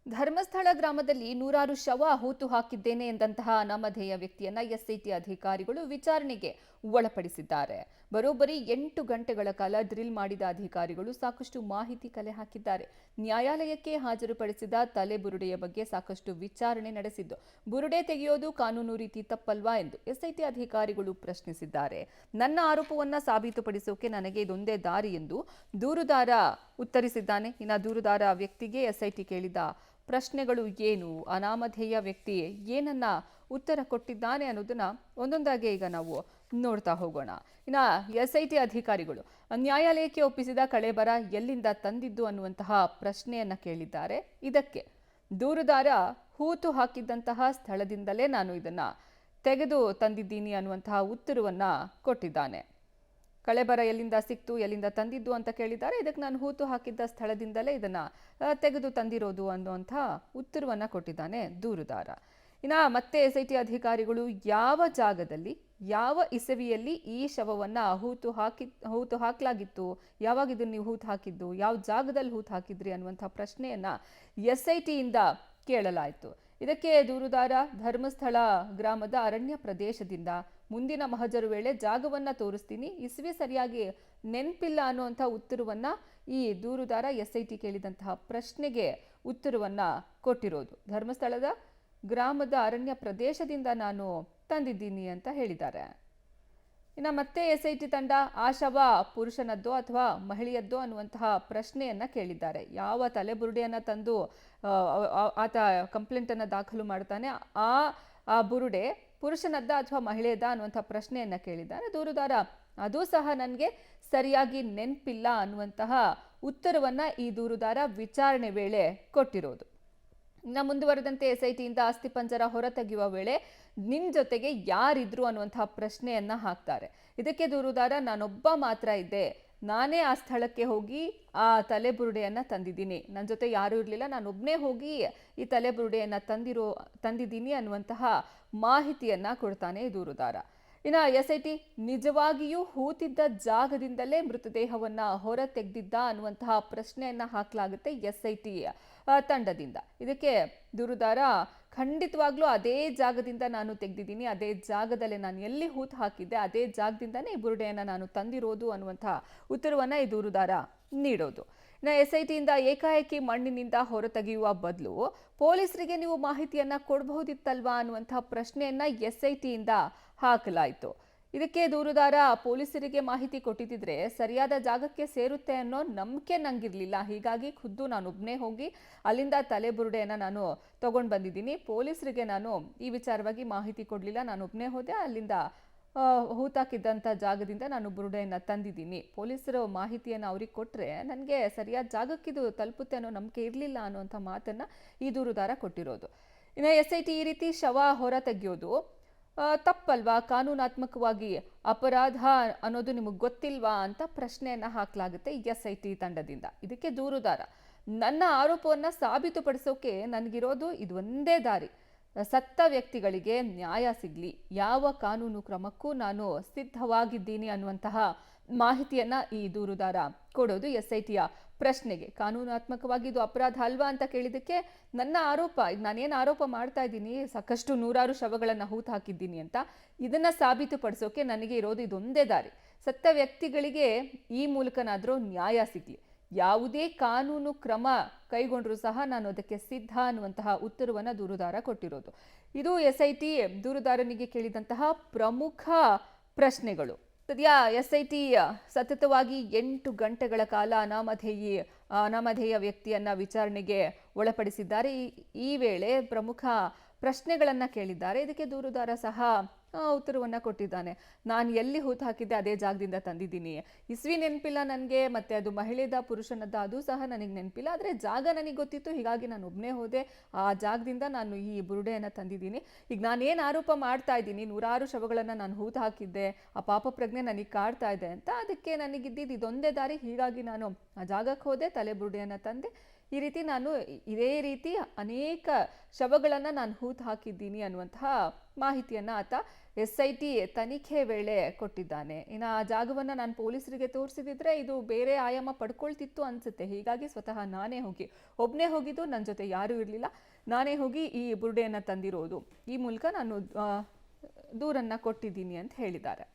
ಧರ್ಮಸ್ಥಳ ಗ್ರಾಮದಲ್ಲಿ ನೂರಾರು ಶವ ಹೂತು ಹಾಕಿದ್ದೇನೆ ಎಂದಂತಹ ಅನಾಮಧೇಯ ವ್ಯಕ್ತಿಯನ್ನ ಎಸ್ಐಟಿ ಅಧಿಕಾರಿಗಳು ವಿಚಾರಣೆಗೆ ಒಳಪಡಿಸಿದ್ದಾರೆ. ಬರೋಬ್ಬರಿ 8 ಗಂಟೆಗಳ ಕಾಲ ಡ್ರಿಲ್ ಮಾಡಿದ ಅಧಿಕಾರಿಗಳು ಸಾಕಷ್ಟು ಮಾಹಿತಿ ಕಲೆ ಹಾಕಿದ್ದಾರೆ. ನ್ಯಾಯಾಲಯಕ್ಕೆ ಹಾಜರುಪಡಿಸಿದ ತಲೆಬುರುಡೆಯ ಬಗ್ಗೆ ಸಾಕಷ್ಟು ವಿಚಾರಣೆ ನಡೆಸಿದ್ದು, ಬುರುಡೆ ತೆಗೆಯೋದು ಕಾನೂನು ರೀತಿ ತಪ್ಪಲ್ವಾ ಎಂದು ಎಸ್ಐಟಿ ಅಧಿಕಾರಿಗಳು ಪ್ರಶ್ನಿಸಿದ್ದಾರೆ. ನನ್ನ ಆರೋಪವನ್ನ ಸಾಬೀತುಪಡಿಸೋಕೆ ನನಗೆ ಇದೊಂದೇ ದಾರಿ ಎಂದು ದೂರುದಾರ ಉತ್ತರಿಸಿದ್ದಾನೆ. ಇನ್ನು ದೂರುದಾರ ವ್ಯಕ್ತಿಗೆ ಎಸ್ಐಟಿ ಕೇಳಿದ ಪ್ರಶ್ನೆಗಳು ಏನು, ಅನಾಮಧೇಯ ವ್ಯಕ್ತಿ ಏನನ್ನ ಉತ್ತರ ಕೊಟ್ಟಿದ್ದಾನೆ ಅನ್ನೋದನ್ನ ಒಂದೊಂದಾಗಿ ಈಗ ನಾವು ನೋಡ್ತಾ ಹೋಗೋಣ. ಇನ್ನು ಎಸ್ಐಟಿ ಅಧಿಕಾರಿಗಳು ನ್ಯಾಯಾಲಯಕ್ಕೆ ಒಪ್ಪಿಸಿದ ಕಳೇಬರ ಎಲ್ಲಿಂದ ತಂದಿದ್ದು ಅನ್ನುವಂತಹ ಪ್ರಶ್ನೆಯನ್ನ ಕೇಳಿದ್ದಾರೆ. ಇದಕ್ಕೆ ದೂರುದಾರ ಹೂತು ಹಾಕಿದ್ದಂತಹ ಸ್ಥಳದಿಂದಲೇ ನಾನು ಇದನ್ನ ತೆಗೆದು ತಂದಿದ್ದೀನಿ ಅನ್ನುವಂತಹ ಉತ್ತರವನ್ನ ಕೊಟ್ಟಿದ್ದಾನೆ. ಕಳೆಬರ ಎಲ್ಲಿಂದ ಸಿಕ್ತು, ಎಲ್ಲಿಂದ ತಂದಿದ್ದು ಅಂತ ಕೇಳಿದ್ದಾರೆ. ಇದಕ್ಕೆ ನಾನು ಹೂತು ಹಾಕಿದ್ದ ಸ್ಥಳದಿಂದಲೇ ಇದನ್ನ ತೆಗೆದು ತಂದಿರೋದು ಅನ್ನುವಂಥ ಉತ್ತರವನ್ನ ಕೊಟ್ಟಿದ್ದಾನೆ ದೂರುದಾರ. ಮತ್ತೆ ಎಸ್ಐಟಿ ಅಧಿಕಾರಿಗಳು ಯಾವ ಜಾಗದಲ್ಲಿ ಯಾವ ಇಸವಿಯಲ್ಲಿ ಈ ಶವವನ್ನ ಹೂತು ಹಾಕಲಾಗಿತ್ತು, ಯಾವಾಗ ಇದನ್ನ ನೀವು ಹೂತು ಹಾಕಿದ್ದು, ಯಾವ ಜಾಗದಲ್ಲಿ ಹೂತು ಹಾಕಿದ್ರಿ ಅನ್ನುವಂಥ ಪ್ರಶ್ನೆಯನ್ನ ಎಸ್ಐಟಿಯಿಂದ ಕೇಳಲಾಯಿತು. ಇದಕ್ಕೆ ದೂರುದಾರ ಧರ್ಮಸ್ಥಳ ಗ್ರಾಮದ ಅರಣ್ಯ ಪ್ರದೇಶದಿಂದ ಮುಂದಿನ ಮಹಜರು ವೇಳೆ ಜಾಗವನ್ನ ತೋರಿಸ್ತೀನಿ, ಇಸ್ವಿ ಸರಿಯಾಗಿ ನೆನಪಿಲ್ಲ ಅನ್ನುವಂಥ ಉತ್ತರವನ್ನ ಈ ದೂರುದಾರ ಎಸ್ಐಟಿ ಕೇಳಿದಂತಹ ಪ್ರಶ್ನೆಗೆ ಉತ್ತರವನ್ನ ಕೊಟ್ಟಿರೋದು. ಧರ್ಮಸ್ಥಳದ ಗ್ರಾಮದ ಅರಣ್ಯ ಪ್ರದೇಶದಿಂದ ನಾನು ತಂದಿದ್ದೀನಿ ಅಂತ ಹೇಳಿದ್ದಾರೆ. ಮತ್ತೆ ಎಸ್ಐಟಿ ತಂಡ ಆ ಶವ ಪುರುಷನದ್ದೋ ಅಥವಾ ಮಹಿಳೆಯದ್ದೋ ಅನ್ನುವಂತಹ ಪ್ರಶ್ನೆಯನ್ನ ಕೇಳಿದ್ದಾರೆ. ಯಾವ ತಲೆಬುರುಡೆಯನ್ನ ತಂದು ಆತ ಕಂಪ್ಲೇಂಟ್ ಅನ್ನ ದಾಖಲು ಮಾಡ್ತಾನೆ, ಆ ಬುರುಡೆ ಪುರುಷನದ್ದ ಅಥವಾ ಮಹಿಳೆಯದ ಅನ್ನುವಂಥ ಪ್ರಶ್ನೆಯನ್ನ ಕೇಳಿದ್ದಾರೆ. ದೂರುದಾರ ಅದು ಸಹ ನನಗೆ ಸರಿಯಾಗಿ ನೆನಪಿಲ್ಲ ಅನ್ನುವಂತಹ ಉತ್ತರವನ್ನ ಈ ದೂರುದಾರ ವಿಚಾರಣೆ ವೇಳೆ ಕೊಟ್ಟಿರೋದು. ಮುಂದುವರೆದಂತೆ ಎಸ್ಐಟಿಯಿಂದ ಅಸ್ಥಿಪಂಜರ ಹೊರತೆಗೆಯುವ ವೇಳೆ ನಿನ್ ಜೊತೆಗೆ ಯಾರಿದ್ರು ಅನ್ನುವಂತಹ ಪ್ರಶ್ನೆಯನ್ನ ಹಾಕ್ತಾರೆ. ಇದಕ್ಕೆ ದೂರುದಾರ ನಾನೊಬ್ಬ ಮಾತ್ರ ಇದ್ದೆ, ನಾನೇ ಆ ಸ್ಥಳಕ್ಕೆ ಹೋಗಿ ಆ ತಲೆಬುರುಡೆಯನ್ನ ತಂದಿದ್ದೀನಿ, ನನ್ನ ಜೊತೆ ಯಾರೂ ಇರಲಿಲ್ಲ, ನಾನೊಬ್ಬನೇ ಹೋಗಿ ಈ ತಲೆಬುರುಡೆಯನ್ನ ತಂದಿದ್ದೀನಿ ಅನ್ನುವಂತಹ ಮಾಹಿತಿಯನ್ನ ಕೊಡ್ತಾನೆ ದೂರುದಾರ. ಎಸ್ಐಟಿ ನಿಜವಾಗಿಯೂ ಹೂತಿದ್ದ ಜಾಗದಿಂದಲೇ ಮೃತದೇಹವನ್ನ ಹೊರ ತೆಗೆದಿದ್ದ ಅನ್ನುವಂತಹ ಪ್ರಶ್ನೆಯನ್ನ ಹಾಕಲಾಗುತ್ತೆ ಎಸ್ಐಟಿ ತಂಡದಿಂದ. ಇದಕ್ಕೆ ದೂರುದಾರ ಖಂಡಿತವಾಗ್ಲೂ ಅದೇ ಜಾಗದಿಂದ ನಾನು ತೆಗೆದಿದ್ದೀನಿ, ಅದೇ ಜಾಗದಲ್ಲೇ ನಾನು ಎಲ್ಲಿ ಹೂತು ಹಾಕಿದ್ದೆ ಅದೇ ಜಾಗದಿಂದನೇ ಈ ಬುರುಡೆಯನ್ನ ನಾನು ತಂದಿರೋದು ಅನ್ನುವಂತಹ ಉತ್ತರವನ್ನ ಈ ದೂರುದಾರ ನೀಡೋದು. ಎಸ್ಐಟಿಯಿಂದ ಏಕಾಏಕಿ ಮಣ್ಣಿನಿಂದ ಹೊರತೆಗೆಯುವ ಬದಲು ಪೊಲೀಸರಿಗೆ ನೀವು ಮಾಹಿತಿಯನ್ನ ಕೊಡಬಹುದಿತ್ತಲ್ವಾ ಅನ್ನುವಂತಹ ಪ್ರಶ್ನೆಯನ್ನ ಎಸ್ಐಟಿಯಿಂದ ಹಾಕಲಾಯಿತು. ಇದಕ್ಕೆ ದೂರುದಾರ ಪೊಲೀಸರಿಗೆ ಮಾಹಿತಿ ಕೊಟ್ಟಿದ್ರೆ ಸರಿಯಾದ ಜಾಗಕ್ಕೆ ಸೇರುತ್ತೆ ಅನ್ನೋ ನಂಬಿಕೆ ನಂಗಿರ್ಲಿಲ್ಲ, ಹೀಗಾಗಿ ಖುದ್ದು ನಾನೊಬ್ಬನೇ ಹೋಗಿ ಅಲ್ಲಿಂದ ತಲೆಬುರುಡೆಯನ್ನ ನಾನು ತಗೊಂಡು ಬಂದಿದ್ದೀನಿ, ಪೊಲೀಸರಿಗೆ ನಾನು ಈ ವಿಚಾರವಾಗಿ ಮಾಹಿತಿ ಕೊಡಲಿಲ್ಲ, ನಾನೊಬ್ಬನೇ ಹೋದೆ, ಅಲ್ಲಿಂದ ಹೂತಾಕಿದ್ದಂಥ ಜಾಗದಿಂದ ನಾನು ಬುರುಡೆಯನ್ನ ತಂದಿದ್ದೀನಿ, ಪೊಲೀಸರು ಮಾಹಿತಿಯನ್ನು ಅವ್ರಿಗೆ ಕೊಟ್ಟರೆ ನನಗೆ ಸರಿಯಾದ ಜಾಗಕ್ಕಿದು ತಲುಪುತ್ತೆ ಅನ್ನೋ ನಂಬಿಕೆ ಇರಲಿಲ್ಲ ಅನ್ನುವಂಥ ಮಾತನ್ನ ಈ ದೂರುದಾರ ಕೊಟ್ಟಿರೋದು. ಎಸ್ಐಟಿ ಈ ರೀತಿ ಶವ ಹೊರ ತೆಗೆಯೋದು ತಪ್ಪಲ್ವಾ, ಕಾನೂನಾತ್ಮಕವಾಗಿ ಅಪರಾಧ ಅನ್ನೋದು ನಿಮಗೆ ಗೊತ್ತಿಲ್ವಾ ಅಂತ ಪ್ರಶ್ನೆಯನ್ನ ಹಾಕಲಾಗುತ್ತೆ ಎಸ್ಐಟಿ ತಂಡದಿಂದ. ಇದಕ್ಕೆ ದೂರುದಾರ ನನ್ನ ಆರೋಪವನ್ನ ಸಾಬೀತುಪಡಿಸೋಕೆ ನನಗಿರೋದು ಇದೊಂದೇ ದಾರಿ, ಸತ್ತ ವ್ಯಕ್ತಿಗಳಿಗೆ ನ್ಯಾಯ ಸಿಗ್ಲಿ, ಯಾವ ಕಾನೂನು ಕ್ರಮಕ್ಕೂ ನಾನು ಸಿದ್ಧವಾಗಿದ್ದೀನಿ ಅನ್ನುವಂತಹ ಮಾಹಿತಿಯನ್ನ ಈ ದೂರುದಾರ ಕೊಡೋದು ಎಸ್ಐಟಿಯ ಪ್ರಶ್ನೆಗೆ. ಕಾನೂನಾತ್ಮಕವಾಗಿ ಇದು ಅಪರಾಧ ಅಲ್ವಾ ಅಂತ ಕೇಳಿದಕ್ಕೆ ನನ್ನ ಆರೋಪ, ನಾನೇನು ಆರೋಪ ಮಾಡ್ತಾ ಇದ್ದೀನಿ, ಸಾಕಷ್ಟು ನೂರಾರು ಶವಗಳನ್ನ ಹೂತು ಹಾಕಿದ್ದೀನಿ ಅಂತ, ಇದನ್ನ ಸಾಬೀತುಪಡಿಸೋಕೆ ನನಗೆ ಇರೋದು ಇದೊಂದೇ ದಾರಿ, ಸತ್ತ ವ್ಯಕ್ತಿಗಳಿಗೆ ಈ ಮೂಲಕನಾದ್ರೂ ನ್ಯಾಯ ಸಿಗ್ಲಿ, ಯಾವುದೇ ಕಾನೂನು ಕ್ರಮ ಕೈಗೊಂಡ್ರೂ ಸಹ ನಾನು ಅದಕ್ಕೆ ಸಿದ್ಧ ಅನ್ನುವಂತಹ ಉತ್ತರವನ್ನ ದೂರುದಾರ ಕೊಟ್ಟಿರೋದು. ಇದು ಎಸ್ಐಟಿ ದೂರುದಾರನಿಗೆ ಕೇಳಿದಂತಹ ಪ್ರಮುಖ ಪ್ರಶ್ನೆಗಳು. ಸದ್ಯ ಎಸ್ಐಟಿ ಸತತವಾಗಿ 8 ಗಂಟೆಗಳ ಕಾಲ ಅನಾಮಧೇಯ ವ್ಯಕ್ತಿಯನ್ನ ವಿಚಾರಣೆಗೆ ಒಳಪಡಿಸಿದ್ದಾರೆ. ಈ ವೇಳೆ ಪ್ರಮುಖ ಪ್ರಶ್ನೆಗಳನ್ನ ಕೇಳಿದ್ದಾರೆ. ಇದಕ್ಕೆ ದೂರುದಾರ ಸಹ ಉತ್ತರವನ್ನ ಕೊಟ್ಟಿದ್ದಾನೆ. ನಾನು ಎಲ್ಲಿ ಹೂತು ಹಾಕಿದ್ದೆ ಅದೇ ಜಾಗದಿಂದ ತಂದಿದ್ದೀನಿ, ಇಸ್ವಿ ನೆನಪಿಲ್ಲ ನನಗೆ, ಮತ್ತೆ ಅದು ಮಹಿಳೆದ ಪುರುಷನದ್ದ ಅದು ಸಹ ನನಗೆ ನೆನಪಿಲ್ಲ, ಆದರೆ ಜಾಗ ನನಗೆ ಗೊತ್ತಿತ್ತು, ಹೀಗಾಗಿ ನಾನು ಒಬ್ಬನೇ ಹೋದೆ, ಆ ಜಾಗದಿಂದ ನಾನು ಈ ಬುರುಡೆಯನ್ನು ತಂದಿದ್ದೀನಿ. ಈಗ ನಾನೇನು ಆರೋಪ ಮಾಡ್ತಾ ಇದ್ದೀನಿ, ನೂರಾರು ಶವಗಳನ್ನು ನಾನು ಹೂತು ಹಾಕಿದ್ದೆ, ಆ ಪಾಪ ಪ್ರಜ್ಞೆ ನನಗೆ ಕಾಡ್ತಾ ಇದೆ ಅಂತ, ಅದಕ್ಕೆ ನನಗಿದ್ದಿದ್ದು ಇದೊಂದೇ ದಾರಿ, ಹೀಗಾಗಿ ನಾನು ಆ ಜಾಗಕ್ಕೆ ಹೋದೆ, ತಲೆ ಬುರುಡೆಯನ್ನು ತಂದೆ, ಈ ರೀತಿ ನಾನು ಇದೇ ರೀತಿ ಅನೇಕ ಶವಗಳನ್ನು ನಾನು ಹೂತು ಹಾಕಿದ್ದೀನಿ ಅನ್ನುವಂತಹ ಮಾಹಿತಿಯನ್ನು ಆತ SIT ತನಿಖೆ ವೇಳೆ ಕೊಟ್ಟಿದ್ದಾನೆ. ಇನ್ನು ಆ ಜಾಗವನ್ನು ನಾನು ಪೊಲೀಸರಿಗೆ ತೋರಿಸಿದಿದ್ರೆ ಇದು ಬೇರೆ ಆಯಾಮ ಪಡ್ಕೊಳ್ತಿತ್ತು ಅನ್ಸುತ್ತೆ. ಹೀಗಾಗಿ ಸ್ವತಃ ನಾನೇ ಹೋಗಿ ಒಬ್ಬನೇ ಹೋಗಿದ್ದು, ನನ್ನ ಜೊತೆ ಯಾರೂ ಇರಲಿಲ್ಲ, ನಾನೇ ಹೋಗಿ ಈ ಬುರುಡೆಯನ್ನು ತಂದಿರೋದು, ಈ ಮೂಲಕ ನಾನು ದೂರನ್ನು ಕೊಟ್ಟಿದ್ದೀನಿ ಅಂತ ಹೇಳಿದ್ದಾರೆ.